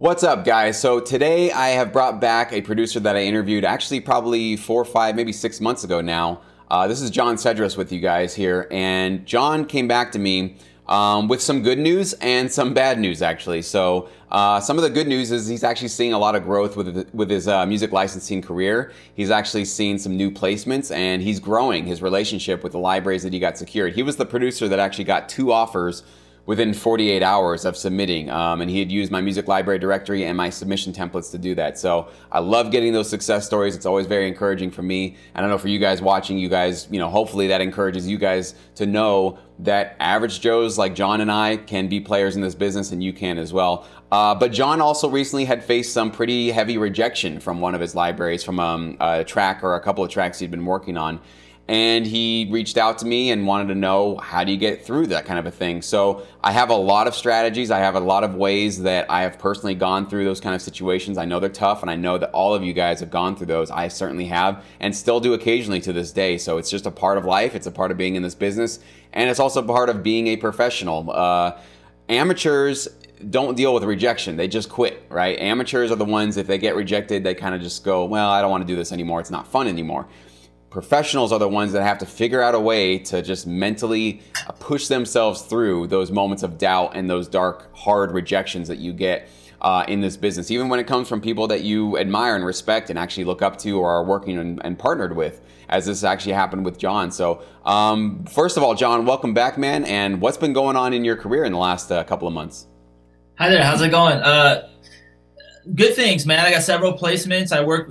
What's up, guys? So today I have brought back a producer that I interviewed actually probably 4 or 5, maybe 6 months ago now. This is John Cedros with you guys here, and John came back to me with some good news and some bad news, actually. So some of the good news is he's actually seeing a lot of growth with his music licensing career. He's actually seen some new placements, and he's growing his relationship with the libraries that he got secured. He was the producer that actually got 2 offers within 48 hours of submitting, and he had used my music library directory and my submission templates to do that. So I love getting those success stories. It's always very encouraging for me. And I know for you guys watching, you guys, hopefully that encourages you guys to know that average Joes like John and I can be players in this business, and you can as well. But John also recently had faced some pretty heavy rejection from one of his libraries, from a track or a couple of tracks he'd been working on. And he reached out to me and wanted to know, how do you get through that kind of a thing? So I have a lot of strategies. I have a lot of ways that I have personally gone through those kind of situations. I know they're tough, and I know that all of you guys have gone through those. I certainly have, and still do occasionally to this day. So it's just a part of life. It's a part of being in this business, and it's also part of being a professional. Amateurs don't deal with rejection. They just quit, right? Amateurs are the ones, if they get rejected, they kind of just go, well, I don't want to do this anymore. It's not fun anymore. Professionals are the ones that have to figure out a way to just mentally push themselves through those moments of doubt and those dark, hard rejections that you get in this business, even when it comes from people that you admire and respect and actually look up to or are working and partnered with, as this actually happened with John. So first of all, John, welcome back, man. And what's been going on in your career in the last couple of months? Hi there, how's it going? Good things, man. I got several placements. I work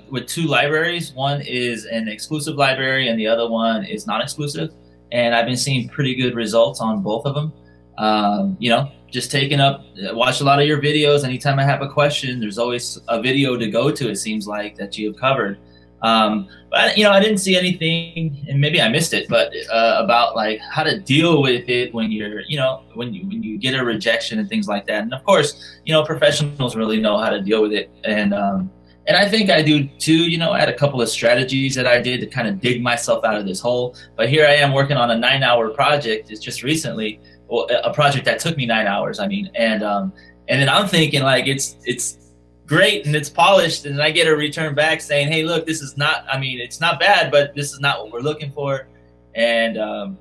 with 2 libraries. One is an exclusive library, and the other one is non-exclusive. And I've been seeing pretty good results on both of them. Just taking up, watch a lot of your videos. Anytime I have a question, there's always a video to go to, it seems like, that you have covered. But I didn't see anything, and maybe I missed it, but about like how to deal with it when you're, when you get a rejection and things like that. And of course, professionals really know how to deal with it, and I think I do too. I had a couple of strategies that I did to kind of dig myself out of this hole. But here I am working on a 9-hour project. It's just recently, well, a project that took me 9 hours. I mean, and then I'm thinking like it's great and it's polished, and I get a return back saying, hey, look, this is not, it's not bad, but this is not what we're looking for. And and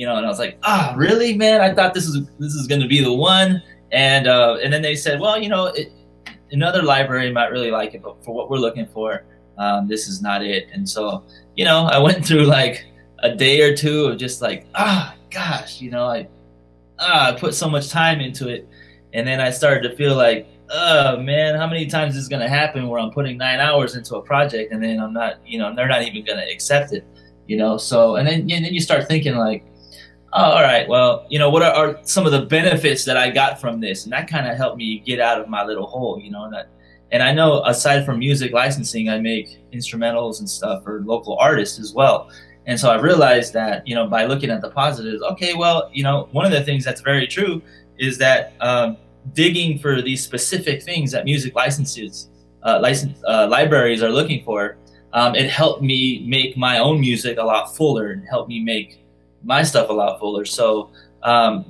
I was like, really, man? I thought this is going to be the one. And then they said, well, another library might really like it, but for what we're looking for, this is not it. And so I went through like a day or two of just like, gosh, I put so much time into it, and then I started to feel like, oh man, how many times is this going to happen where I'm putting 9 hours into a project and then I'm not, they're not even going to accept it, So, and then you start thinking like, oh, all right, well, what are some of the benefits that I got from this? And that kind of helped me get out of my little hole, and I know aside from music licensing, I make instrumentals and stuff for local artists as well. And so I realized that, by looking at the positives, okay, well, one of the things that's very true is that, digging for these specific things that music libraries are looking for, it helped me make my own music a lot fuller and helped me make my stuff a lot fuller. So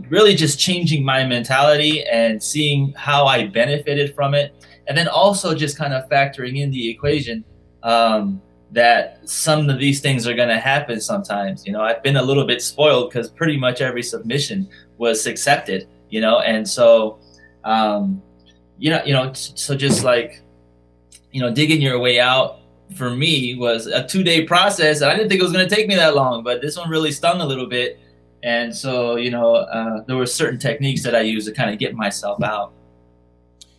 really just changing my mentality and seeing how I benefited from it. And then also just kind of factoring in the equation that some of these things are going to happen sometimes. I've been a little bit spoiled because pretty much every submission was accepted, and so so just like, digging your way out for me was a 2-day process. And I didn't think it was going to take me that long, but this one really stung a little bit. And so, there were certain techniques that I used to kind of get myself out.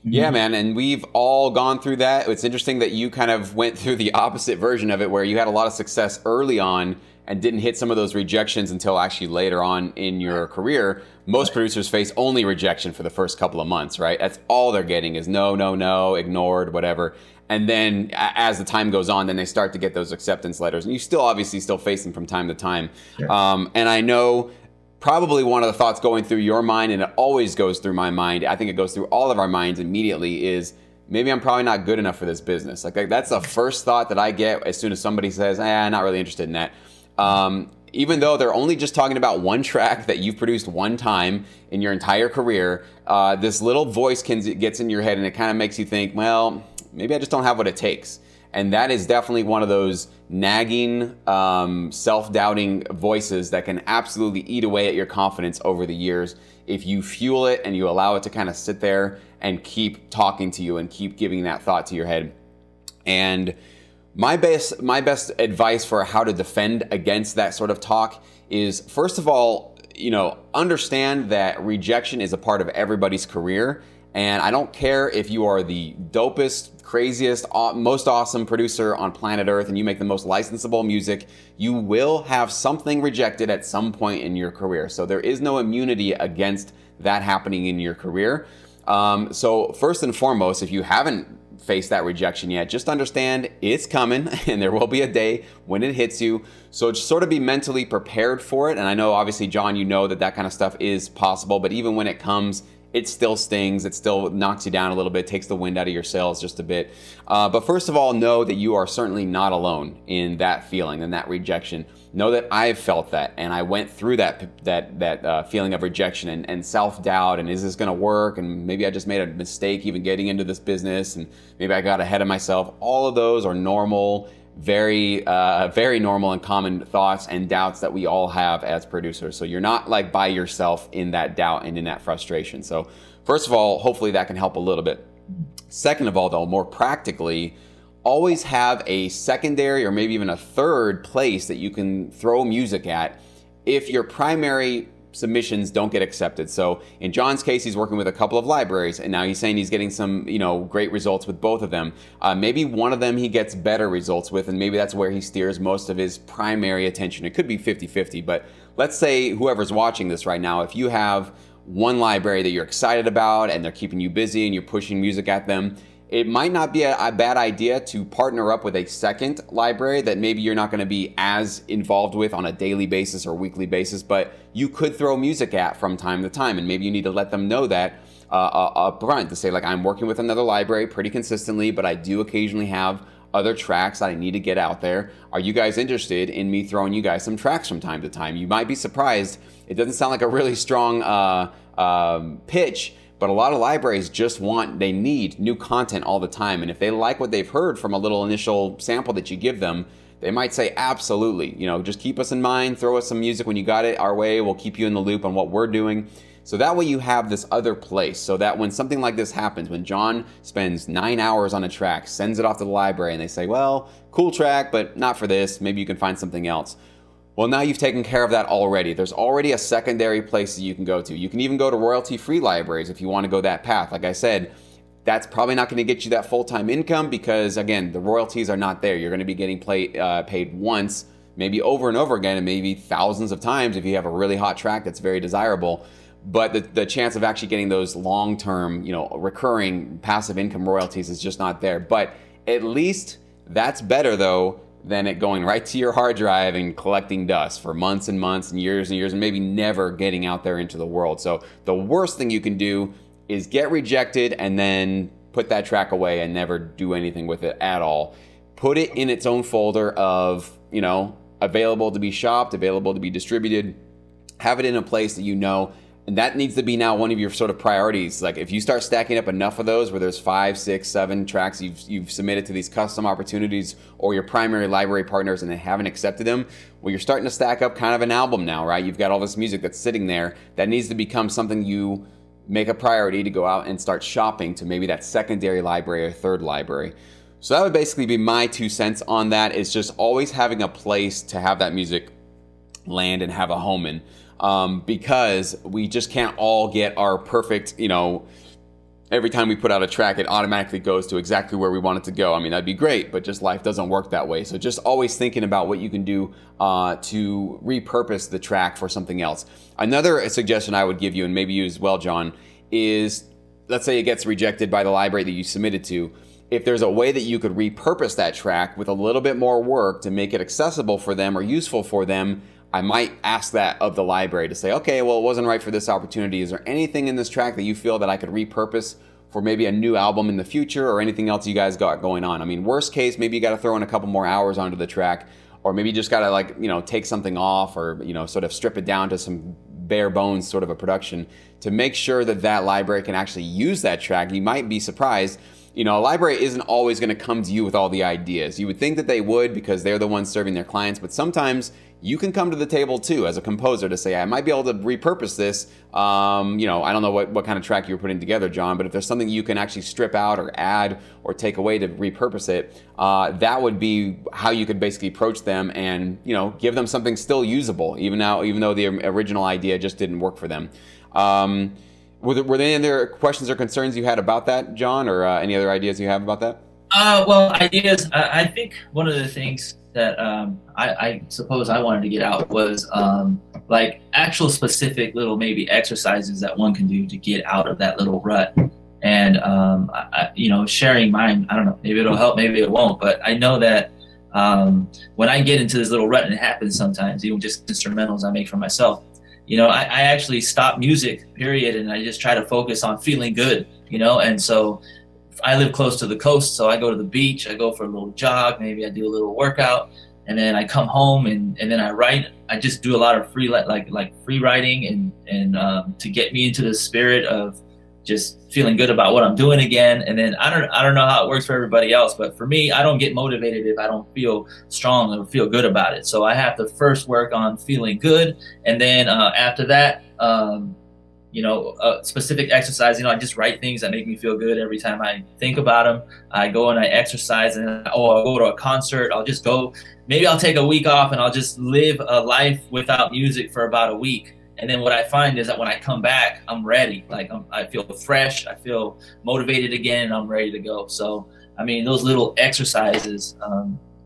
Yeah, man, and we've all gone through that. It's interesting that you kind of went through the opposite version of it, where you had a lot of success early on and didn't hit some of those rejections until actually later on in your career. Most producers face only rejection for the first couple of months, right? That's all they're getting is no, no, no, ignored, whatever. And then as the time goes on, then they start to get those acceptance letters. And you still obviously still face them from time to time. Sure. And I know probably one of the thoughts going through your mind, and it always goes through my mind, I think it goes through all of our minds immediately, is maybe I'm probably not good enough for this business. Like that's the first thought that I get as soon as somebody says, not really interested in that. even though they're only just talking about one track that you've produced one time in your entire career, this little voice gets in your head and it kind of makes you think, well, maybe I just don't have what it takes. And that is definitely one of those nagging, self-doubting voices that can absolutely eat away at your confidence over the years if you fuel it and you allow it to kind of sit there and keep talking to you and keep giving that thought to your head. And my best advice for how to defend against that sort of talk is, first of all, understand that rejection is a part of everybody's career. And I don't care if you are the dopest, craziest, most awesome producer on planet Earth and you make the most licensable music, you will have something rejected at some point in your career. So there is no immunity against that happening in your career. So first and foremost, if you haven't faced that rejection yet, just understand it's coming and there will be a day when it hits you. So just sort of be mentally prepared for it. And I know obviously, John, you know that kind of stuff is possible, but even when it comes, it still stings, it still knocks you down a little bit, takes the wind out of your sails just a bit. But first of all, know that you are certainly not alone in that feeling and that rejection. Know that I've felt that, and I went through that feeling of rejection and self-doubt, and is this gonna work? And maybe I just made a mistake even getting into this business, and maybe I got ahead of myself. All of those are normal, very normal and common thoughts and doubts that we all have as producers. So you're not like by yourself in that doubt and in that frustration. So first of all, hopefully that can help a little bit. Second of all, though, more practically, always have a secondary or maybe even a third place that you can throw music at if your primary submissions don't get accepted. So in John's case, he's working with a couple of libraries, and now he's saying he's getting some, great results with both of them. Maybe one of them he gets better results with, and maybe that's where he steers most of his primary attention. It could be 50-50, but let's say whoever's watching this right now, if you have one library that you're excited about and they're keeping you busy and you're pushing music at them, it might not be a bad idea to partner up with a second library that maybe you're not going to be as involved with on a daily basis or weekly basis, but you could throw music at from time to time. And maybe you need to let them know that up front, to say, like, I'm working with another library pretty consistently, but I do occasionally have other tracks that I need to get out there. Are you guys interested in me throwing you guys some tracks from time to time? You might be surprised. It doesn't sound like a really strong pitch, but a lot of libraries just they need new content all the time. And if they like what they've heard from a little initial sample that you give them, they might say, absolutely, just keep us in mind, throw us some music when you got it our way, we'll keep you in the loop on what we're doing. So that way you have this other place, so that when something like this happens, when John spends 9 hours on a track, sends it off to the library, and they say, well, cool track, but not for this, maybe you can find something else. Well, now you've taken care of that already. There's already a secondary place that you can go to. You can even go to royalty-free libraries if you want to go that path. Like I said, that's probably not going to get you that full-time income because, again, the royalties are not there. You're going to be getting paid once, maybe over and over again, and maybe thousands of times if you have a really hot track that's very desirable. But the chance of actually getting those long-term, recurring passive income royalties is just not there. But at least that's better, though, than it going right to your hard drive and collecting dust for months and months and years and maybe never getting out there into the world. So the worst thing you can do is get rejected and then put that track away and never do anything with it at all. Put it in its own folder of, available to be shopped, available to be distributed. Have it in a place that and that needs to be now one of your sort of priorities. Like if you start stacking up enough of those where there's 5, 6, 7 tracks you've submitted to these custom opportunities or your primary library partners and they haven't accepted them, well, you're starting to stack up kind of an album now, right? You've got all this music that's sitting there that needs to become something you make a priority to go out and start shopping to maybe that secondary library or third library. So that would basically be my 2 cents on that, is just always having a place to have that music land and have a home in. Because we just can't all get our perfect, every time we put out a track, it automatically goes to exactly where we want it to go. I mean, that'd be great, but just life doesn't work that way. So just always thinking about what you can do to repurpose the track for something else. Another suggestion I would give you, and maybe you as well, John, is let's say it gets rejected by the library that you submitted to. If there's a way that you could repurpose that track with a little bit more work to make it accessible for them or useful for them, I might ask that of the library to say, okay, well, it wasn't right for this opportunity. Is there anything in this track that you feel that I could repurpose for maybe a new album in the future or anything else you guys got going on? I mean, worst case, maybe you got to throw in a couple more hours onto the track, or maybe you just got to like, you know, take something off, or, you know, sort of strip it down to some bare bones sort of a production, to make sure that that library can actually use that track. You might be surprised. You know, a library isn't always going to come to you with all the ideas. You would think that they would, because they're the ones serving their clients, but sometimes you can come to the table too as a composer to say, I might be able to repurpose this. You know, I don't know what kind of track you're putting together, John, but if there's something you can actually strip out or add or take away to repurpose it, that would be how you could basically approach them and, you know, give them something still usable, even though the original idea just didn't work for them. Were there any other questions or concerns you had about that, John, or any other ideas you have about that? Well, ideas. I think one of the things that I suppose I wanted to get out was like actual specific little maybe exercises that one can do to get out of that little rut. And you know, sharing mine. I don't know. Maybe it'll help. Maybe it won't. But I know that when I get into this little rut, and it happens sometimes, even just instrumentals I make for myself. You know, I actually stop music, period, and I just try to focus on feeling good, you know. And so I live close to the coast, so I go to the beach, I go for a little jog, maybe I do a little workout, and then I come home and then I write. I just do a lot of free free writing and to get me into the spirit of just feeling good about what I'm doing again. And then I don't know how it works for everybody else, but for me, I don't get motivated if I don't feel strong or feel good about it. So I have to first work on feeling good, and then after that, you know, specific exercise. You know, I just write things that make me feel good every time I think about them. I go and I exercise, and I'll go to a concert. I'll just go. Maybe I'll take a week off and I'll just live a life without music for about a week. And then what I find is that when I come back, I'm ready. Like I feel fresh, I feel motivated again, and I'm ready to go. So, I mean, those little exercises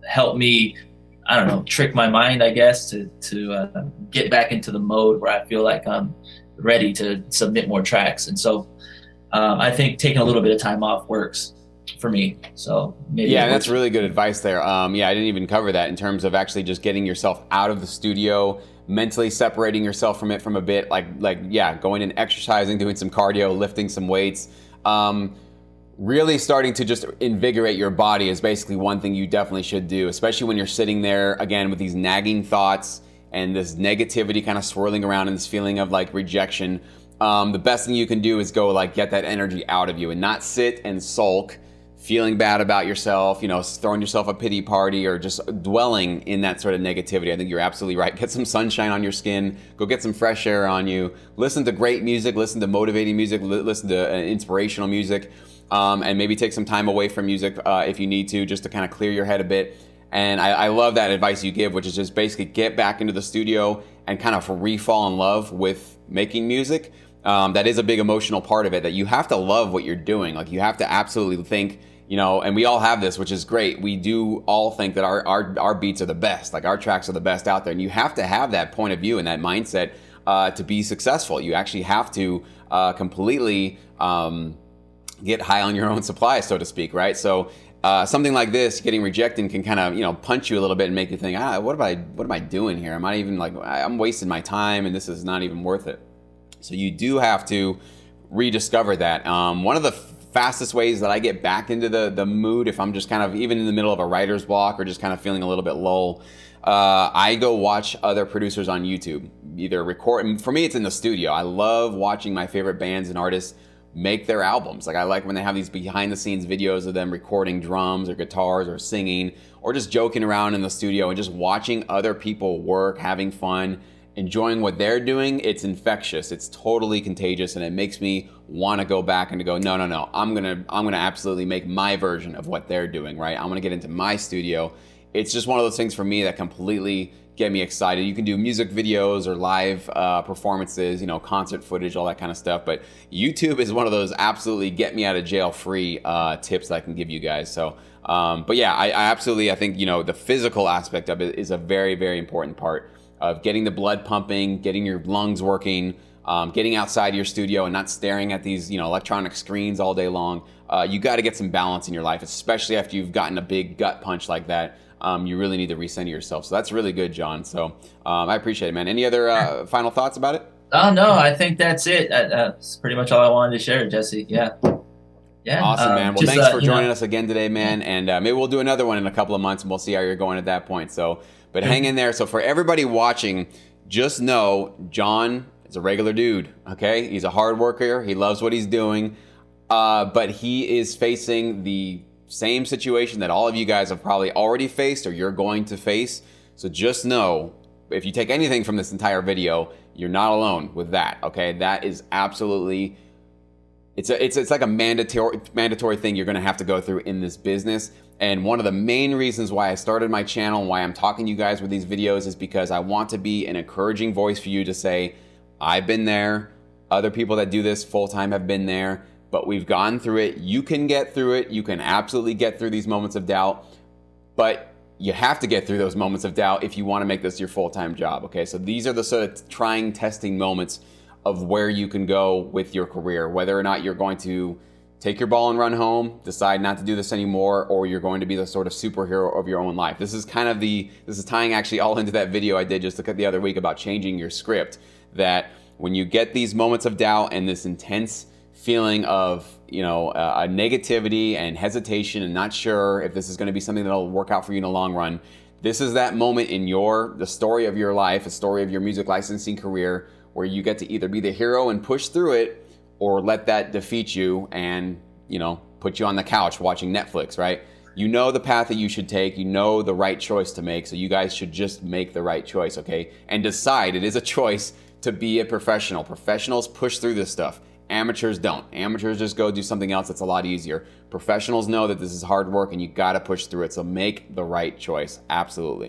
help me, I don't know, trick my mind, I guess, to get back into the mode where I feel like I'm ready to submit more tracks. And so I think taking a little bit of time off works for me. So maybe yeah, that's really good advice there. Yeah, I didn't even cover that in terms of actually just getting yourself out of the studio, mentally separating yourself from it from a bit, like yeah, going and exercising, doing some cardio, lifting some weights, really starting to just invigorate your body is basically one thing you definitely should do, especially when you're sitting there again with these nagging thoughts and this negativity kind of swirling around and this feeling of like rejection. The best thing you can do is go like get that energy out of you and not sit and sulk, feeling bad about yourself, you know, throwing yourself a pity party or just dwelling in that sort of negativity. I think you're absolutely right. Get some sunshine on your skin, go get some fresh air on you, listen to great music, listen to motivating music, listen to inspirational music, and maybe take some time away from music if you need to, just to kind of clear your head a bit. And I love that advice you give, which is just basically get back into the studio and kind of re-fall in love with making music. That is a big emotional part of it, that you have to love what you're doing. Like you have to absolutely think, you know, and we all have this, which is great. We do all think that our beats are the best, like our tracks are the best out there. And you have to have that point of view and that mindset to be successful. You actually have to completely get high on your own supply, so to speak, right? So something like this, getting rejected, can kind of, you know, punch you a little bit and make you think, what am I doing here? Am I even like, I'm wasting my time and this is not even worth it. So you do have to rediscover that. One of the fastest ways that I get back into the mood, if I'm just kind of even in the middle of a writer's block or just kind of feeling a little bit lull, I go watch other producers on YouTube, either record. And for me, it's in the studio. I love watching my favorite bands and artists make their albums. Like I like when they have these behind the scenes videos of them recording drums or guitars or singing or just joking around in the studio and just watching other people work, having fun, enjoying what they're doing. It's infectious. It's totally contagious, and it makes me want to go back and to go, no, I'm gonna absolutely make my version of what they're doing, right? I'm gonna get into my studio. It's just one of those things for me that completely get me excited. You can do music videos or live performances, you know, concert footage, all that kind of stuff. But YouTube is one of those absolutely get me out of jail free tips that I can give you guys. So, but yeah, I think, you know, the physical aspect of it is a very, very important part of getting the blood pumping, getting your lungs working, getting outside your studio and not staring at these, you know, electronic screens all day long. You got to get some balance in your life, especially after you've gotten a big gut punch like that. You really need to recenter yourself. So that's really good, John. So I appreciate it, man. Any other final thoughts about it? Oh, no, I think that's it. That's pretty much all I wanted to share, Jesse. Yeah. Yeah. Awesome, man. Well, Just, thanks for you know, joining us again today, man. And maybe we'll do another one in a couple of months, and we'll see how you're going at that point. So, but hang in there. So for everybody watching, just know John is a regular dude, okay? He's a hard worker. He loves what he's doing. But he is facing the same situation that all of you guys have probably already faced or you're going to face. So just know, if you take anything from this entire video, you're not alone with that, okay? That is absolutely... It's like a mandatory thing you're going to have to go through in this business. And one of the main reasons why I started my channel and why I'm talking to you guys with these videos is because I want to be an encouraging voice for you to say, I've been there. Other people that do this full-time have been there, but we've gone through it. You can get through it. You can absolutely get through these moments of doubt, but you have to get through those moments of doubt if you want to make this your full-time job, okay? So these are the sort of trying, testing moments of where you can go with your career, whether or not you're going to take your ball and run home, decide not to do this anymore, or you're going to be the sort of superhero of your own life. This is kind of this is tying actually all into that video I did just the other week about changing your script, that when you get these moments of doubt and this intense feeling of, you know, a negativity and hesitation and not sure if this is going to be something that'll work out for you in the long run, this is that moment in the story of your life, a story of your music licensing career, where you get to either be the hero and push through it, or let that defeat you and, you know, put you on the couch watching Netflix, right? You know the path that you should take, you know the right choice to make, so you guys should just make the right choice, okay? And decide, it is a choice to be a professional. Professionals push through this stuff. Amateurs don't. Amateurs just go do something else that's a lot easier. Professionals know that this is hard work and you gotta push through it, so make the right choice, absolutely.